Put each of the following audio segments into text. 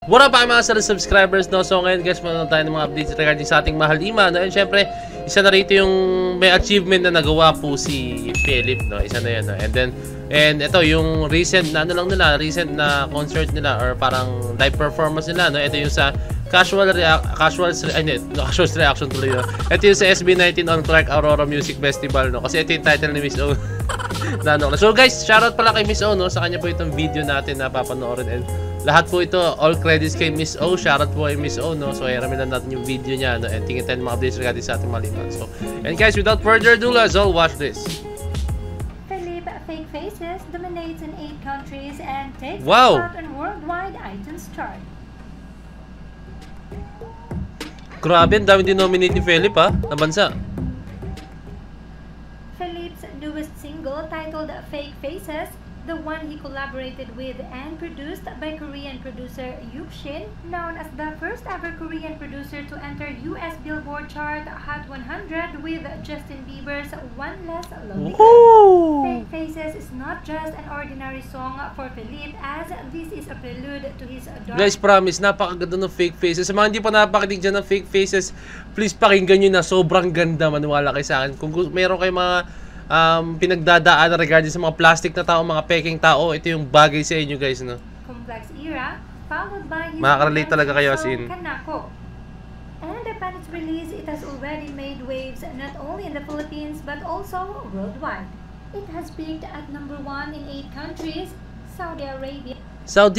What up mga solid subscribers, no? So ngayon guys, manonood tayo ng mga updates regarding sa ating mahal Ima, no? And syempre, isa na rito yung may achievement na nagawa po si Philip, no? Isa na yan, no? And ito yung recent na ano lang nila, recent na concert nila or parang live performance nila, no? Ito yung sa casual reaction tuloy, no? Ito yung sa SB19 on Clark Aurora Music Festival, no? Kasi ito yung title ni Miss O. So guys, shoutout pala kay Miss O, no? Sa kanya po itong video natin na papanoorin, and lahat po ito, all credits kay Miss O. Shoutout po kay Miss O, no? So, hiramin lang natin yung video niya, no? And tingin tayo mga updates regarding sa ating maliman. So, and guys, without further ado, let's all watch this. Philip Fake Faces dominates in 8 countries and takes Wow! part in worldwide iTunes chart. Grabe, ang dami din nominate ni Philip, ha? Na bansa. Philip's newest single, titled Fake Faces, the one he collaborated with and produced by Korean producer Yuk Shin, known as the first ever Korean producer to enter US Billboard chart Hot 100 with Justin Bieber's One Less Lonely Girl. Fake Faces is not just an ordinary song for Philip, as this is a prelude to his dark... Guys, promise, napakaganda ng Fake Faces. Sa mga hindi pa napakinig dyan ng Fake Faces, please pakinggan nyo na. Sobrang ganda, maniwala kayo sa akin. Kung meron kayo mga pinagdadaan regarding sa mga plastic na tao, mga peking tao, ito yung bagay sa inyo guys, no? Complex era, followed by his makaka-relate talaga kayo as in. Kanako. And upon its release, it has already made waves not only in the Philippines but also worldwide. It has peaked at number 1 in 8 countries: Saudi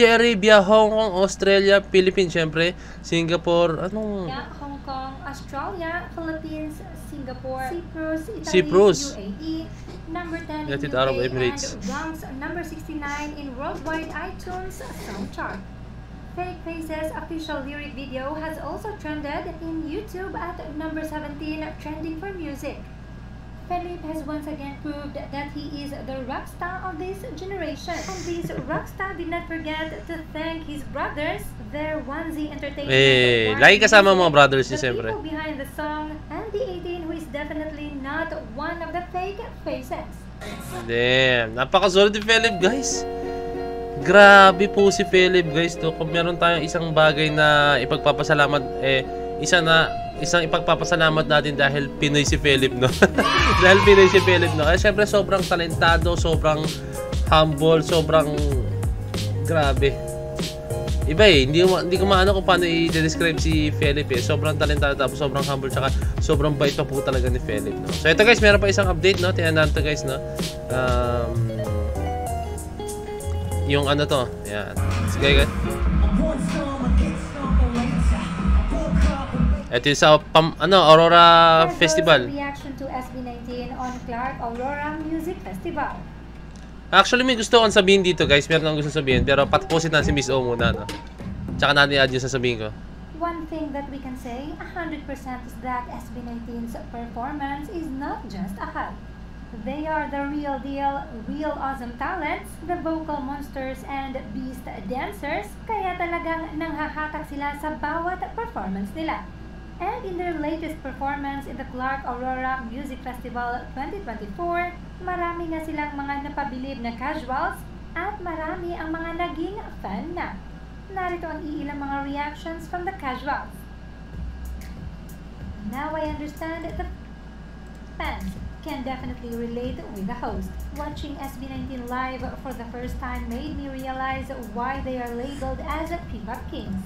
Arabia, Hong Kong, Australia, Philippines, syempre, Singapore, Hong Kong, Australia, Philippines, Singapore, Cyprus, Cyprus, UAE, number 10 in United UK, Arab Emirates, and ranks number 69 in worldwide iTunes song chart. Fake Faces official lyric video has also trended in YouTube at number 17 trending for music. Philip has once again proved that he is the rock star of this generation. And this rock star did not forget to thank his brothers, their Onesie Entertainment. Lagi kasama mga brothers niya, siyempre. The people behind the song, and the 18 who is definitely not one of the Fake Faces. Damn, napaka-solid ni Philip, guys. Grabe po si Philip, guys. To, kung meron tayong isang bagay na ipagpapasalamat, isang ipagpapasalamat natin dahil Pinoy si Philip, no? Dahil Pinoy si Philip, no? Kaya syempre sobrang talentado, sobrang humble, sobrang grabe. Iba hindi ko maano kung paano i-describe si Philip, eh. Sobrang talentado, tapos sobrang humble, tsaka sobrang bait pa po talaga ni Philip, no? So ito guys, meron pa isang update, no? Tingnan natin guys, no? Yung ano to, yan. Sige guys. Ito yung sa Aurora Festival. Reaction to SB19 on Clark Aurora Music Festival. Actually, may gusto akong sabihin dito, guys. Meron akong gusto sabihin, pero patposit na si Miss O muna, no? Tsaka natin i-add yung sasabihin ko. One thing that we can say 100% is that SB19's performance is not just a hype. They are the real deal, real awesome talents, the vocal monsters and beast dancers, kaya talagang nanghahatak sila sa bawat performance nila. And in their latest performance in the Clark Aurora Music Festival 2024, marami na silang mga napabilib na casuals at marami ang mga naging fan na. Narito ang iilang mga reactions from the casuals. Now I understand the fans can definitely relate with the host. Watching SB19 live for the first time made me realize why they are labeled as P-pop kings.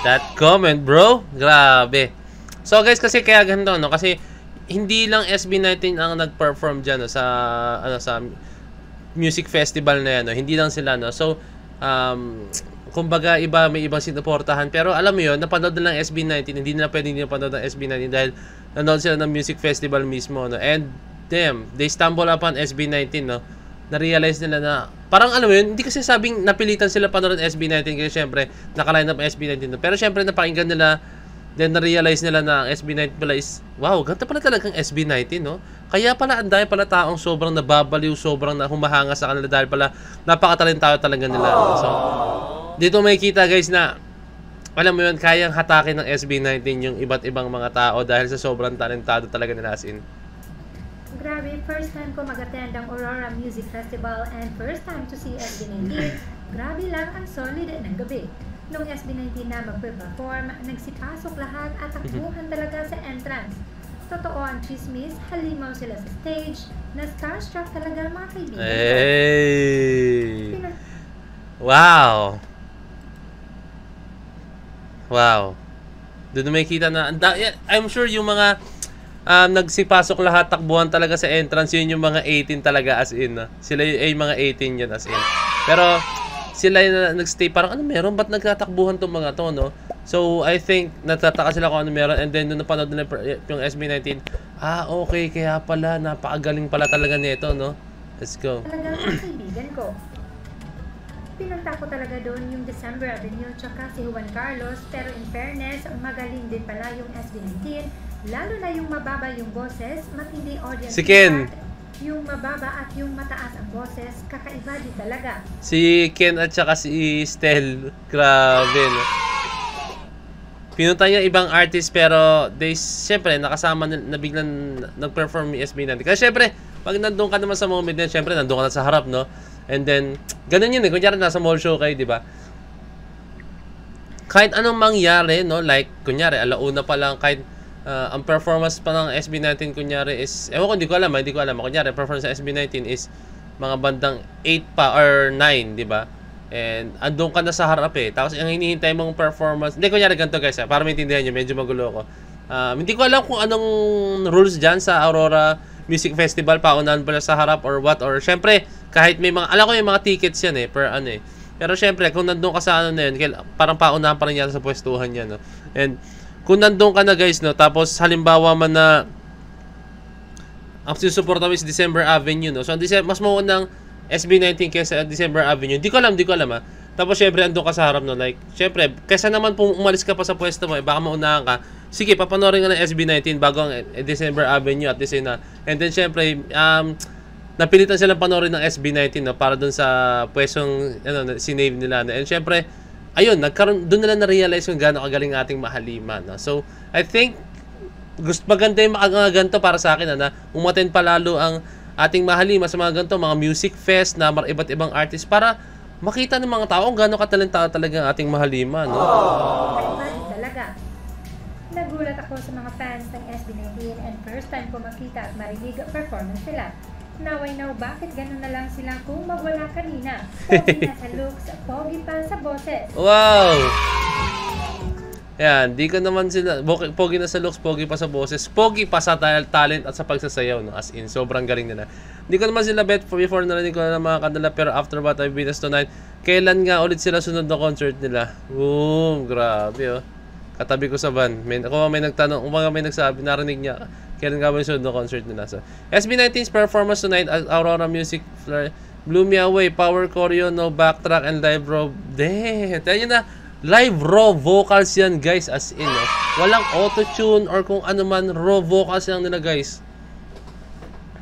That comment, bro. Grabe. So guys, kasi kaya ganito, no? Kasi hindi lang SB19 ang nag-perform diyan, no? sa music festival na yan, no? Hindi lang sila, no? So kumbaga may ibang sinuportahan, pero alam mo 'yon, napanood na lang SB19, hindi na pwedeng napanood ng SB19 dahil nanood sila ng music festival mismo, no? And damn, they stumble upon SB19, no? Na-realize nila na parang alam mo yun, hindi kasi sabing napilitan sila panood ng SB19 kasi syempre naka-line up SB19, no? Pero syempre napakinggan nila, then na-realize nila na ang SB19 pala is wow, ganda pala talagang SB19, no? Kaya pala ang dami pala taong sobrang nababaliw, sobrang humahanga sa kanila dahil pala napakatalentado talaga nila, no? So dito makikita guys na alam mo yun, kayang hatakin ng SB19 yung iba't ibang mga tao dahil sa sobrang talentado talaga nila, as in. Grabe, first time ko mag-attend ang Aurora Music Festival and first time to see SB19. Grabe lang ang solid ng gabi. Nung SB19 na magpe-perform, nagsipasok lahat at takbuhan talaga sa entrance. Totoo ang chismis, halimaw sila sa stage, na starstruck talaga ang mga kaibigan. Hey! Wow! Wow. Doon may kita na, I'm sure yung mga nagsipasok lahat, takbuhan talaga sa entrance, yun yung mga 18 talaga as in. Sila yung mga 18 yun as in. Pero, sila yung nagstay, parang ano meron? Ba't nagtatakbuhan tong mga to, no? So, I think, natataka sila kung ano meron. And then, nung napanood nila yung SB19, okay, kaya pala, napakagaling pala talaga nito, no? Let's go. Talagang ang kaibigan ko. Pinunta ko talaga doon yung December Avenue tsaka si Juan Carlos, pero in fairness, magaling din pala yung SB19, lalo na yung mababa yung boses, matindi audience. Si Ken. Yung mababa at yung mataas ang boses, kakaiba din talaga. Si Ken at saka si Stel, grabe, no? Pinunta niya ibang artist pero syempre nakasama na biglang nag-perform yung SB19. Kasi syempre, pag nandun ka naman sa moment din, syempre nandun ka na sa harap, no? And then, ganun yun eh. Kunyari nasa mall show kayo, di ba? Kahit anong mangyari, no? Like, kunyari, alauna pa lang, kahit ang performance pa ng SB19, kunyari is, ewan ko, hindi ko alam. Kunyari, performance ng SB19 is mga bandang 8 pa or 9, di ba? And andun ka na sa harap eh. Tapos ang hinihintay mong performance, hindi, kunyari ganito guys, para maintindihan nyo, medyo magulo ko. Hindi ko alam kung anong rules dyan sa Aurora Music Festival, paunahan pala sa harap or what, or syempre, kahit may mga, alam ko yung mga tickets yan eh, per ano eh. Pero syempre, kung nandun ka sa ano na yun, parang paunahan pa rin yan sa pwestuhan yan, no? And kung nandun ka na guys, no, tapos halimbawa man na ang sinusuporta mo is December Avenue, no? So, mas maunang SB19 kaysa December Avenue. Di ko alam ha. Tapos syempre, andun ka sa harap, no? Like, syempre, kaysa naman kung umalis ka pa sa pwesto mo, baka maunahan ka. Sige, papanorin ka ng SB19 bago ang December Avenue at the same na. And then syempre, napilitan silang panoorin ng SB19, no, para dun sa pwestong sinave nila. And syempre, ayun, doon nila na-realize kung gaano kagaling ating Mahalima. No? So, I think, maganda yung mga ganito para sa akin, na umaten pa lalo ang ating Mahalima sa mga ganito, mga music fest na iba't ibang artist para makita ng mga tao kung gaano katalentado talaga ang ating Mahalima. No? Talaga. Nagulat ako sa mga fans ng SB19 and first time ko makita at marinig ang performance nila. Now I know bakit ganun na lang sila kung magwala kanina. Pogi na sa looks, pogi pa sa boses. Wow! Yan, di ko naman sila, pogi na sa looks, pogi pa sa boses, pogi pa sa talent at sa pagsasayaw, no? As in, sobrang galing nila. Di ko naman sila bet before narinig ko na mga kanila, pero after what I've witnessed tonight, kailan nga ulit sila sunod na concert nila? Boom! Grabe, oh. Katabi ko sa van. Kung may nagtanong, may nagsabi, narinig niya, kailan nga ba yung sunod na concert nila? So, SB19's performance tonight at Aurora Music blew me away. Power choreo, no backtrack, and live raw. Damn! Tayo na, live raw vocals yan, guys, as in, no? Walang auto-tune or kung ano man, raw vocals lang nila, guys.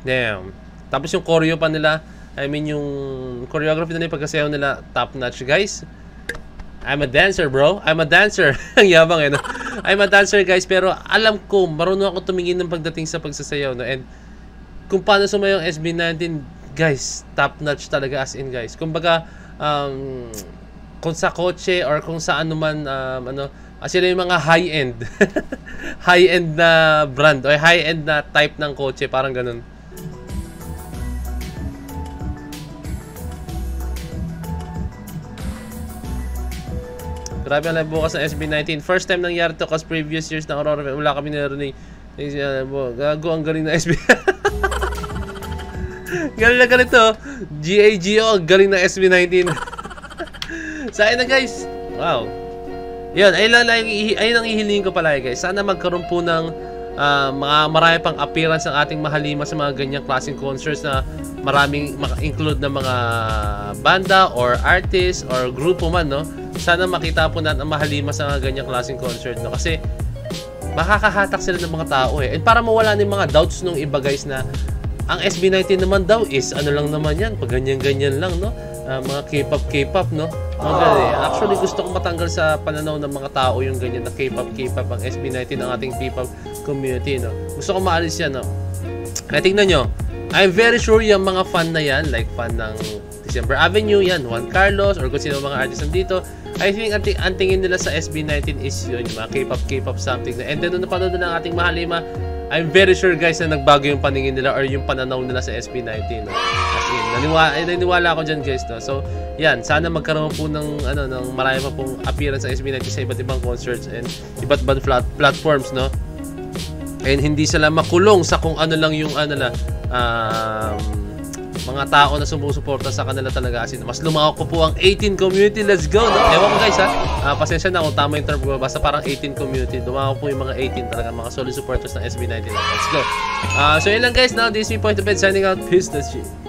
Damn. Tapos yung choreo pa nila, I mean, yung choreography nila, yung pagkasayaw nila, top-notch, guys. I'm a dancer, bro. I'm a dancer. Ang yabang, eh, no? I'm a dancer, guys. Pero alam ko, marunong ako tumingin ng pagdating sa pagsasayaw, no? And kung paano sumayaw ang SB19, guys, top-notch talaga, as in, guys. Kumbaga, kung sa kotse or kung sa ano man, sila yung mga high-end. High-end na brand o high-end na type ng kotse, parang ganun. Grabe ang live bukas ng SB19. First time nangyari to kasi previous years ng Aurora, wala kami narinig. Gago, ang galing ng SB. Galing na ganito. GAGO, ang galing ng SB19. Sa akin na, guys. Wow. Yun, ayun ang ihilingin ko pala, guys. Sana magkaroon po ng marami pang appearance ng ating Mahalima sa mga ganyang klaseng concerts na maraming include na mga banda or artist or grupo man, no? Sana makita po natin ang Mahalima sa mga ganyang klaseng concert, no? Kasi makakahatak sila ng mga tao, eh. And para mawala ng mga doubts nung iba, guys, na ang SB19 naman daw is ano lang naman yan, pag ganyan-ganyan lang, no? Mga K-pop, no? Actually, gusto kong matanggal sa pananaw ng mga tao yung ganyan na K-pop ang SB19 ng ating K-pop community, no? Gusto kong maalis yan, no? Kaya tingnan nyo, I'm very sure yung mga fan na yan, like fan ng December Avenue, yan, Juan Carlos, or kung sino mga artists nandito. I think ang tingin nila sa SB19 is yun, yung mga K-pop something. And then nung napanood na ng ating Mahalima, I'm very sure guys na nagbago yung paningin nila or yung pananaw nila sa SB19. No? As in, naniniwala ako dyan guys. No? So, yan, sana magkaroon po ng, ng marami pa pong appearance sa SB19 sa iba't ibang concerts and iba't ibang platforms, no? And hindi sila makulong sa kung ano lang yung mga tao na sumusuporta sa kanila talaga. As in, mas lumawak ko po ang 18 community. Let's go, no? Ewan ko guys, pasensya na kung tama yung term ko. Basta parang 18 community. Lumawak po yung mga 18 talaga, mga solid supporters ng SB19. Let's go. So yun lang guys, now this is me Point to Bed signing out. Peace, let's see.